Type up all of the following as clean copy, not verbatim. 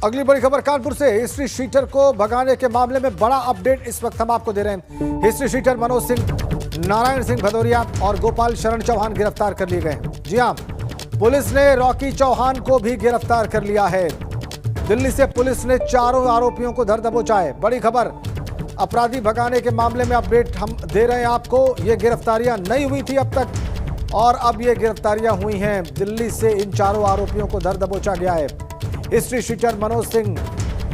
अगली बड़ी खबर कानपुर से। हिस्ट्री शीटर को भगाने के मामले में बड़ा अपडेट इस वक्त हम आपको दे रहे हैं। हिस्ट्री शीटर मनोज सिंह, नारायण सिंह भदौरिया और गोपाल शरण चौहान गिरफ्तार कर लिए गए हैं। जी हां, पुलिस ने रॉकी चौहान को भी गिरफ्तार कर लिया है। दिल्ली से पुलिस ने चारों आरोपियों को धर दबोचा है। बड़ी खबर, अपराधी भगाने के मामले में अपडेट हम दे रहे हैं आपको। ये गिरफ्तारियां नहीं हुई थी अब तक और अब ये गिरफ्तारियां हुई हैं। दिल्ली से इन चारों आरोपियों को धर दबोचा गया है। हिस्ट्री शीटर मनोज सिंह,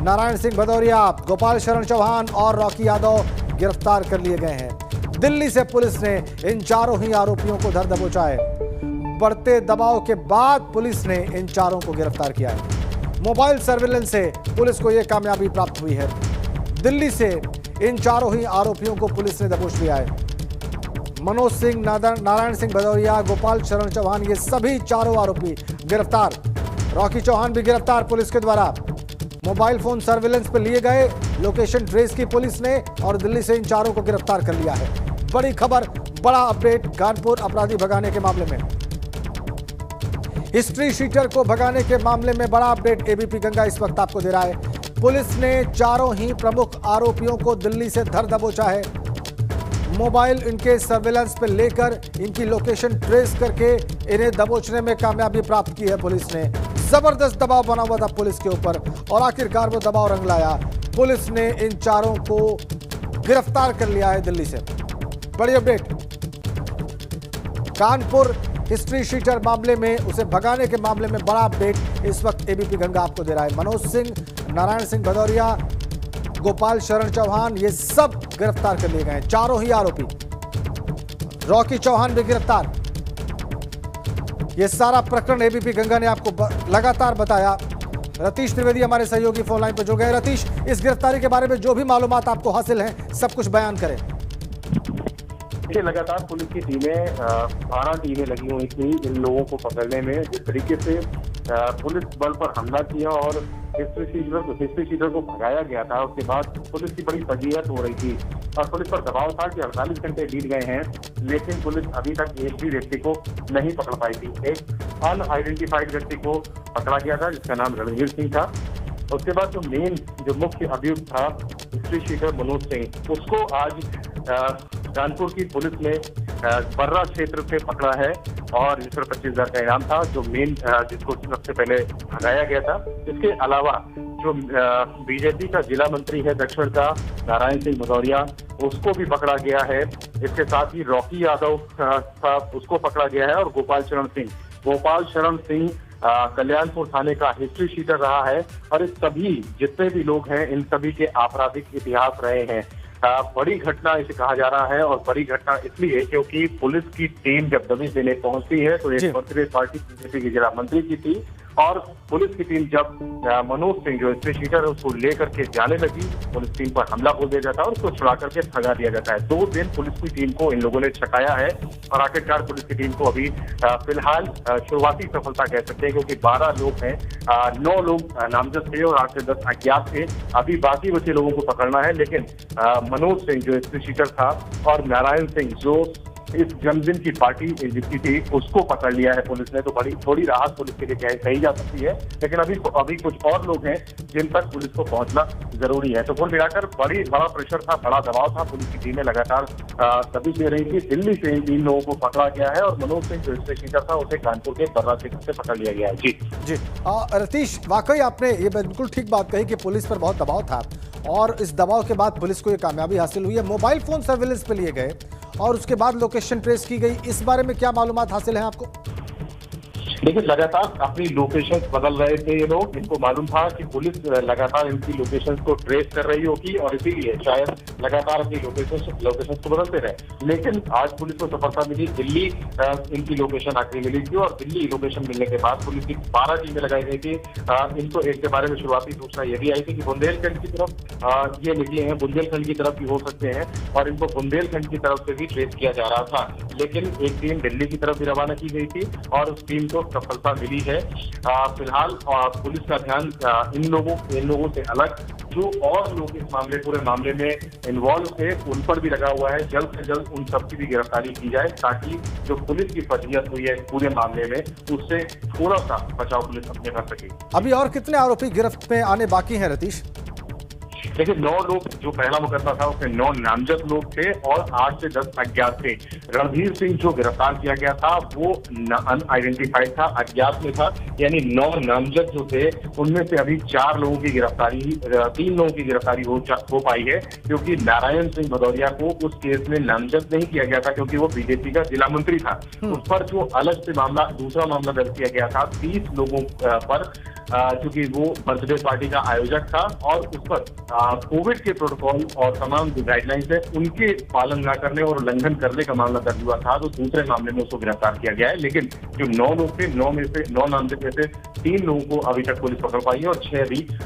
नारायण सिंह भदौरिया, गोपाल शरण चौहान और रॉकी यादव गिरफ्तार कर लिए गए हैं। दिल्ली से पुलिस ने इन चारों ही आरोपियों को धर दबोचा है। बढ़ते दबाव के बाद पुलिस ने इन चारों को गिरफ्तार किया है। मोबाइल सर्विलेंस से पुलिस को यह कामयाबी प्राप्त हुई है। दिल्ली से इन चारों ही आरोपियों को पुलिस ने दबोच लिया है। मनोज सिंह, नारायण सिंह भदौरिया, गोपाल शरण चौहान, ये सभी चारों आरोपी गिरफ्तार। रॉकी चौहान भी गिरफ्तार पुलिस के द्वारा। मोबाइल फोन सर्विलेंस पर लिए गए, लोकेशन ट्रेस की पुलिस ने और दिल्ली से इन चारों को गिरफ्तार कर लिया है। बड़ी खबर, बड़ा अपडेट कानपुर अपराधी भगाने के मामले में। हिस्ट्री शीटर को भगाने के मामले में बड़ा अपडेट एबीपी गंगा इस वक्त आपको दे रहा है। पुलिस ने चारों ही प्रमुख आरोपियों को दिल्ली से धर दबोचा है। मोबाइल इनके सर्विलांस पे लेकर इनकी लोकेशन ट्रेस करके इन्हें दबोचने में कामयाबी प्राप्त की है पुलिस ने। जबरदस्त दबाव बना हुआ था पुलिस के ऊपर और आखिरकार वो दबाव रंग लाया। पुलिस ने इन चारों को गिरफ्तार कर लिया है दिल्ली से। बड़ी अपडेट, कानपुर हिस्ट्री शीटर मामले में, उसे भगाने के मामले में बड़ा अपडेट इस वक्त एबीपी गंगा आपको दे रहा है। मनोज सिंह, नारायण सिंह भदौरिया, गोपाल शरण चौहान, ये सब गिरफ्तार कर लिए गए हैं, चारों ही आरोपी। रॉकी चौहान भी गिरफ्तार। ये सारा प्रकरण एबीपी गंगा ने आपको लगातार बताया। रतीश त्रिवेदी हमारे सहयोगी फोन लाइन पर जुड़ गए। रतीश, इस गिरफ्तारी के बारे में जो भी मालूमात आपको हासिल हैं, सब कुछ बयान करें। देखिए, लगातार पुलिस की टीमें 12 टीमें लगी हुई थी इन लोगों को पकड़ने में। जिस तरीके से पुलिस बल पर हमला किया और हिस्ट्री शीटर को भगाया गया था, उसके बाद पुलिस की बड़ी फजीहत हो रही थी और पुलिस पर दबाव था कि 48 घंटे बीत गए हैं, लेकिन पुलिस अभी तक एक भी व्यक्ति को नहीं पकड़ पाई थी। एक अनआइडेंटिफाइड व्यक्ति को पकड़ा गया था जिसका नाम रणवीर सिंह था। उसके बाद जो मुख्य अभियुक्त था हिस्ट्री शीटर मनोज सिंह, उसको आज कानपुर की पुलिस ने बर्रा क्षेत्र से पकड़ा है और जिस पर 25,000 का इनाम था, जो जिसको सबसे पहले भगाया गया था। इसके अलावा जो बीजेपी का जिला मंत्री है दक्षिण का, नारायण सिंह भदौरिया, उसको भी पकड़ा गया है। इसके साथ ही रॉकी यादव था, उसको पकड़ा गया है और गोपाल शरण सिंह कल्याणपुर थाने का हिस्ट्री शीटर रहा है और इस सभी जितने भी लोग हैं, इन सभी के आपराधिक इतिहास रहे हैं। बड़ी घटना इसे कहा जा रहा है और बड़ी घटना इसलिए क्योंकि पुलिस की टीम जब दबिश देने पहुंचती है तो एक बर्थडे पार्टी बीजेपी के जिला मंत्री की थी और पुलिस की टीम जब मनोज सिंह जो हिस्ट्री शीटर है उसको लेकर के जाने लगी, पुलिस टीम पर हमला बोल दिया जाता है और उसको छुड़ा करके भगा दिया जाता है। 2 दिन पुलिस की टीम को इन लोगों ने छकाया है और आखिरकार पुलिस की टीम को अभी फिलहाल शुरुआती सफलता कह सकते हैं क्योंकि 12 लोग हैं, 9 लोग नामजद थे और 8 से 10 अज्ञात थे। अभी बाकी बचे लोगों को पकड़ना है, लेकिन मनोज सिंह जो हिस्ट्री शीटर था और नारायण सिंह जो इस जन्मदिन की पार्टी जितनी थी उसको पकड़ लिया है पुलिस ने। तो थोड़ी राहत पुलिस के लिए कही जा सकती है, लेकिन अभी कुछ और लोग हैं जिन तक पुलिस को पहुंचना जरूरी है। तो कुल मिलाकर बड़ा प्रेशर था, बड़ा दबाव था। पुलिस की टीमें लगातार दबिश दे रही थी। दिल्ली से इन 3 लोगों को पकड़ा गया है और मनोज सिंह जो हिस्ट्री शीटर था उसे कानपुर के बर्रा क्षेत्र से पकड़ लिया गया है। जी रतीश, वाकई आपने ये बिल्कुल ठीक बात कही कि पुलिस पर बहुत दबाव था और इस दबाव के बाद पुलिस को ये कामयाबी हासिल हुई है। मोबाइल फोन सर्विलेंस पे लिए गए और उसके बाद लोकेशन ट्रेस की गई। इस बारे में क्या मालूमात हासिल है आपको? देखिए, लगातार अपनी लोकेशन बदल रहे थे ये लोग। इनको मालूम था कि पुलिस लगातार इनकी लोकेशन को ट्रेस कर रही होगी और इसीलिए शायद लगातार अपनी लोकेशन को बदलते रहे। लेकिन आज पुलिस को सफलता मिली, दिल्ली इनकी लोकेशन आखिरी मिली थी और दिल्ली लोकेशन मिलने के बाद पुलिस की 12 टीमें लगाई गई थी। इनको एक के बारे में शुरुआती सूचना ये भी आई थी कि बुंदेलखंड की तरफ ये निकले हैं, बुंदेलखंड की तरफ भी हो सकते हैं और इनको बुंदेलखंड की तरफ से भी ट्रेस किया जा रहा था। लेकिन एक टीम दिल्ली की तरफ भी रवाना की गई थी और उस टीम को सफलता मिली है। फिलहाल पुलिस का ध्यान इन लोगों से अलग जो और लोग इस पूरे मामले में इन्वॉल्व थे उन पर भी लगा हुआ है। जल्द से जल्द उन सबकी भी गिरफ्तारी की जाए ताकि जो पुलिस की फजीहत हुई है पूरे मामले में उससे थोड़ा सा बचाव पुलिस अपने कर सके। अभी और कितने आरोपी गिरफ्त में आने बाकी हैं रतीश? देखिए 9 लोग, जो पहला मुकदमा था उसमें 9 नामजद लोग थे और 8 से 10 अज्ञात थे। रणधीर सिंह जो गिरफ्तार किया गया था वो अनआइडेंटिफाइड था, अज्ञात में था, यानी 9 नामजद जो थे उनमें से अभी 3 लोगों की गिरफ्तारी हो पाई है, क्योंकि नारायण सिंह भदौरिया को उस केस में नामजद नहीं किया गया था क्योंकि वो बीजेपी का जिला मंत्री था। उस पर जो अलग से दूसरा मामला दर्ज किया गया था 30 लोगों पर, क्योंकि वो बर्थडे पार्टी का आयोजक था और उस पर कोविड के प्रोटोकॉल और तमाम जो गाइडलाइंस है उनके पालन न करने और उल्लंघन करने का मामला दर्ज हुआ था। तो दूसरे मामले में उसको गिरफ्तार किया गया है, लेकिन जो 9 लोग थे 9 नामजद में से 3 लोगों को अभी तक पुलिस पकड़ पाई है और 6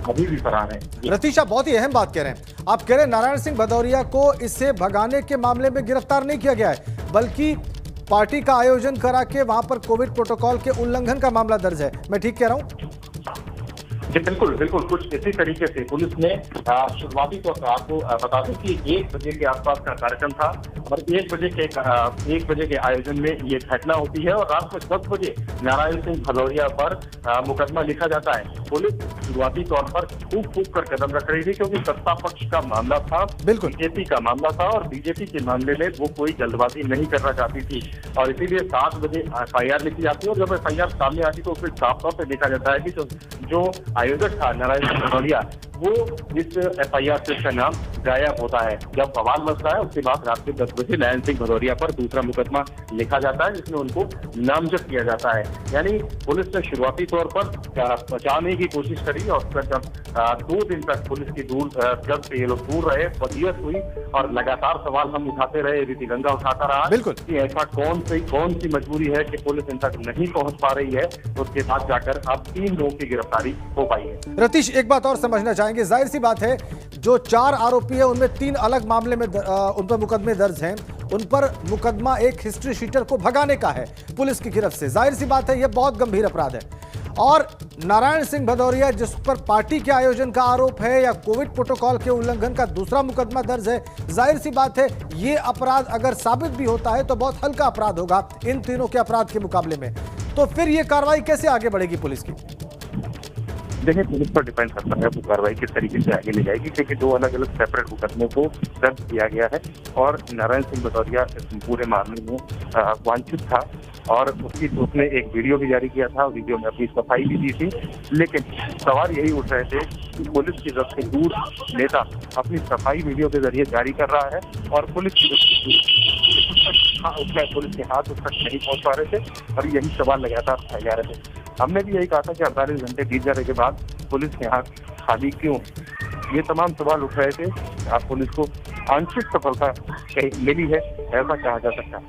अभी भी फरार है। रतीश, आप बहुत ही अहम बात कह रहे हैं। आप कह रहे हैं नारायण सिंह भदौरिया को इससे भगाने के मामले में गिरफ्तार नहीं किया गया है, बल्कि पार्टी का आयोजन करा के वहां पर कोविड प्रोटोकॉल के उल्लंघन का मामला दर्ज है। मैं ठीक कह रहा हूं? जी बिल्कुल, कुछ इसी तरीके से पुलिस ने शुरुआती तौर पर आपको बता दूं कि 1 बजे के आसपास का कार्यक्रम था और 1 बजे के आयोजन में ये घटना होती है और रात में 10 बजे नारायण सिंह भदौरिया पर मुकदमा लिखा जाता है। पुलिस शुरुआती तौर पर फूक कर कदम रख रही थी क्योंकि सत्ता पक्ष का मामला था, बिल्कुल बीजेपी का मामला था और बीजेपी के मामले में वो कोई जल्दबाजी नहीं करना चाहती थी और इसीलिए 7 बजे FIR लिखी जाती है और जब FIR सामने आती तो उसमें साफ तौर पर देखा जाता है कि जो आयोजक था नारायण सिंह भदौरिया वो इस FIR से उसका नाम गायब होता है। जब बवाल मचता है उसके बाद रात के 10 बजे नारायण सिंह भदौरिया पर दूसरा मुकदमा लिखा जाता है जिसमें उनको नामजद किया जाता है। यानी पुलिस ने शुरुआती तौर पर बचाने की कोशिश करी और फिर जब 2 दिन तक पुलिस की जब से ये लोग दूर रहे, फजीहत हुई और लगातार सवाल हम उठाते रहे, रीति गंगा उठाता रहा बिल्कुल कि ऐसा कौन सी मजबूरी है कि पुलिस इन तक नहीं पहुंच पा रही है। उसके बाद जाकर अब 3 लोगों की गिरफ्तारी हो पाई है। रतीश, एक बात और समझना चाहेंगे। जाहिर सी बात है जो 4 आरोपी है उनमें 3 अलग मामले में उन पर मुकदमे दर्ज हैं। उन पर मुकदमा एक हिस्ट्री शीटर को भगाने का है पुलिस की गिरफ्त से। जाहिर सी बात है यह बहुत गंभीर अपराध है। और नारायण सिंह भदौरिया जिस पर पार्टी के आयोजन का आरोप है या कोविड प्रोटोकॉल के उल्लंघन का दूसरा मुकदमा दर्ज है, जाहिर सी बात है ये अपराध अगर साबित भी होता है तो बहुत हल्का अपराध होगा इन तीनों के अपराध के मुकाबले में। तो फिर ये कार्रवाई कैसे आगे बढ़ेगी पुलिस की? देखिए पुलिस पर डिपेंड करता है वो कार्रवाई किस तरीके से आगे ले जाएगी, क्योंकि 2 अलग-अलग सेपरेट मुकदमों को दर्ज किया गया है और नारायण सिंह भदौरिया इस पूरे मामले में वांछित था और उसने एक वीडियो भी जारी किया था। वीडियो में अपनी सफाई भी दी थी, लेकिन सवाल यही उठ रहे थे कि पुलिस की तरफ से दूर नेता अपनी सफाई वीडियो के जरिए जारी कर रहा है और पुलिस के हाथ उस तक नहीं पहुंच पा रहे थे और यही सवाल लगातार उठाए जा रहे थे। हमने भी यही कहा था कि 48 घंटे बीत जाने के बाद पुलिस के हाथ खाली क्यों, ये तमाम सवाल उठ रहे थे। आप पुलिस को आंशिक सफलता मिली है ऐसा कहा जा सकता है।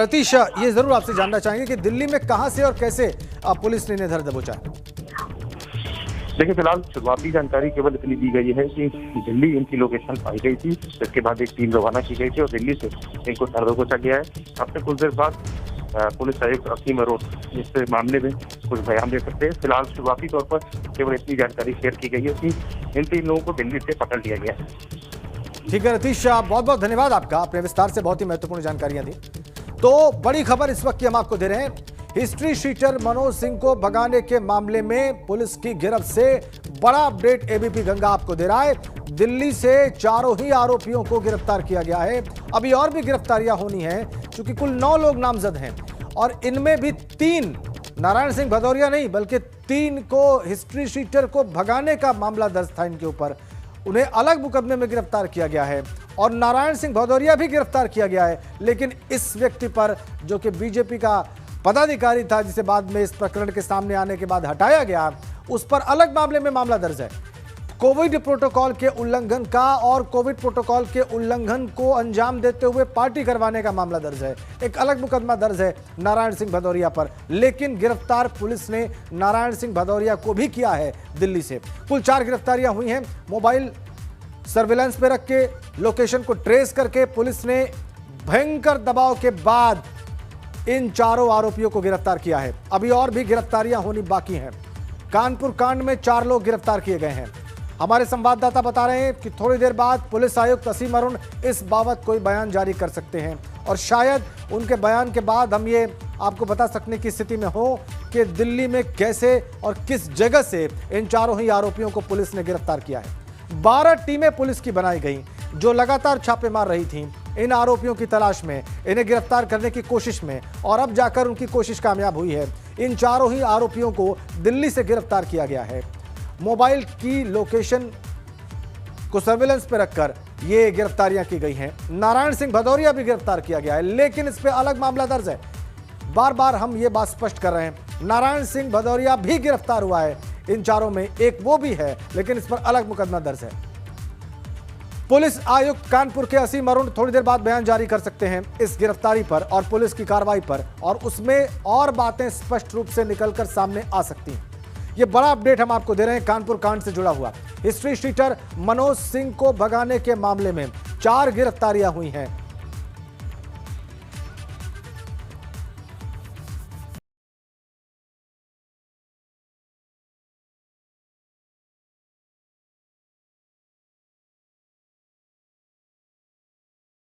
रतीश, ये जरूर आपसे जानना चाहेंगे कि दिल्ली में कहां से और कैसे पुलिस ने इन्हें धर दबोचा? देखिए फिलहाल शुरुआती जानकारी केवल इतनी दी गई है कि दिल्ली इनकी लोकेशन पाई गई थी, जिसके बाद एक टीम रवाना की गई थी और दिल्ली से इनको धर दबोचा गया है। अब से कुछ देर बाद पुलिस आयुक्त असीम अरोड़ा इस मामले में कुछ बयान दे सकते हैं। फिलहाल शुरुआती तौर पर केवल इतनी जानकारी शेयर की गई है कि इन 3 लोगों को दिल्ली से पकड़ लिया गया है। ठीक है रतीश, बहुत बहुत धन्यवाद आपका, आपने विस्तार से बहुत ही महत्वपूर्ण जानकारियां दी। तो बड़ी खबर इस वक्त की हम आपको दे रहे हैं। हिस्ट्री शीटर मनोज सिंह को भगाने के मामले में पुलिस की गिरफ्त से बड़ा अपडेट एबीपी गंगा आपको दे रहा है। दिल्ली से 4 ही आरोपियों को गिरफ्तार किया गया है। अभी और भी गिरफ्तारियां होनी हैं क्योंकि कुल 9 लोग नामजद हैं और इनमें भी 3 नारायण सिंह भदौरिया नहीं बल्कि 3 को हिस्ट्री शीटर को भगाने का मामला दर्ज था इनके ऊपर। उन्हें अलग मुकदमे में गिरफ्तार किया गया है और नारायण सिंह भदौरिया भी गिरफ्तार किया गया है, लेकिन इस व्यक्ति पर जो कि बीजेपी का पदाधिकारी था जिसे बाद में इस प्रकरण के सामने आने के बाद हटाया गया, उस पर अलग मामले में मामला दर्ज है। कोविड प्रोटोकॉल के उल्लंघन का और कोविड प्रोटोकॉल के उल्लंघन को अंजाम देते हुए पार्टी करवाने का मामला दर्ज है। एक अलग मुकदमा दर्ज है नारायण सिंह भदौरिया पर, लेकिन गिरफ्तार पुलिस ने नारायण सिंह भदौरिया को भी किया है दिल्ली से। कुल 4 गिरफ्तारियां हुई हैं। मोबाइल सर्विलांस पे रख के लोकेशन को ट्रेस करके पुलिस ने भयंकर दबाव के बाद इन चारों आरोपियों को गिरफ्तार किया है। अभी और भी गिरफ्तारियां होनी बाकी हैं। कानपुर कांड में 4 लोग गिरफ्तार किए गए हैं। हमारे संवाददाता बता रहे हैं कि थोड़ी देर बाद पुलिस आयुक्त असीम अरुण इस बाबत कोई बयान जारी कर सकते हैं और शायद उनके बयान के बाद हम ये आपको बता सकने की स्थिति में हो कि दिल्ली में कैसे और किस जगह से इन चारों ही आरोपियों को पुलिस ने गिरफ्तार किया है। 12 टीमें पुलिस की बनाई गई जो लगातार छापे मार रही थीं इन आरोपियों की तलाश में, इन्हें गिरफ्तार करने की कोशिश में, और अब जाकर उनकी कोशिश कामयाब हुई है। इन चारों ही आरोपियों को दिल्ली से गिरफ्तार किया गया है। मोबाइल की लोकेशन को सर्विलेंस पर रखकर ये गिरफ्तारियां की गई हैं। नारायण सिंह भदौरिया भी गिरफ्तार किया गया है, लेकिन इस पे अलग मामला दर्ज है। बार बार हम ये बात स्पष्ट कर रहे हैं, नारायण सिंह भदौरिया भी गिरफ्तार हुआ है। इन चारों में एक वो भी है, लेकिन इस पर अलग मुकदमा दर्ज है। पुलिस आयुक्त कानपुर के असीम अरुण थोड़ी देर बाद बयान जारी कर सकते हैं इस गिरफ्तारी पर और पुलिस की कार्रवाई पर, और उसमें और बातें स्पष्ट रूप से निकलकर सामने आ सकती हैं। ये बड़ा अपडेट हम आपको दे रहे हैं कानपुर कांड से जुड़ा हुआ। हिस्ट्री शीटर मनोज सिंह को भगाने के मामले में 4 गिरफ्तारियां हुई हैं।